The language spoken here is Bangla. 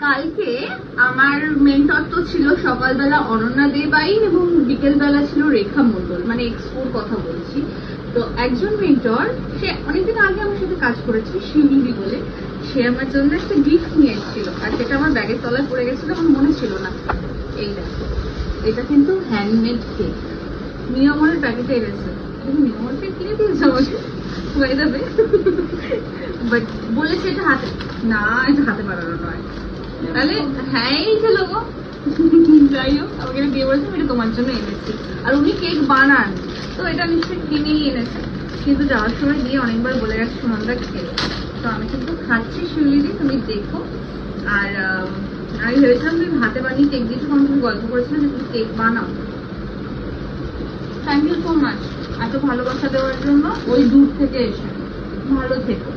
কালকে আমার মেন্টর তো ছিল সকালবেলা অনন্যা দেবাইন এবং বিকেলবেলা ছিল রেখা মণ্ডল, মানে এক্সপোর কথা বলছি। তো একজন মেন্টর, সে অনেকদিন আগে আমার সাথে কাজ করেছে, শিউলি বলে, সে আমার জন্য একটা গিফট নিয়ে এসেছিল, আর সেটা আমার ব্যাগের তলায় পড়ে গেছিল, আমার মনে ছিল না। এই দেখো, এটা কিন্তু হ্যান্ডমেড কেক, নিয়মনের প্যাকেটে এনেছে। নিয়মন কেক কিনে দিয়েছে আমাকে, হয়ে যাবে, বাট বলেছে এটা হাতে, না এটা হাতে বানানো নয়। তাহলে হ্যাঁ এই যে লোগো, যাই হোক আমাকে দিয়ে বলেছে এটা তোমার জন্য এনেছি। আর উনি কেক বানান, তো এটা নিশ্চয়ই কিনেই এনেছে, কিন্তু যাওয়ার সময় গিয়ে অনেকবার বলে গেছে সুমনদা খেয়ে। তো আমি কিন্তু খাচ্ছি শিউলিদি, তুমি দেখো। আর আমি ভেবেছিলাম তুমি হাতে বানিয়ে কেক দিয়েছো, কারণ তুমি গল্প করেছিলে যে তুমি কেক বানাও। থ্যাংক ইউ সো মাচ এত ভালোবাসা দেওয়ার জন্য, ওই দূর থেকে এসে। ভালো থেকো।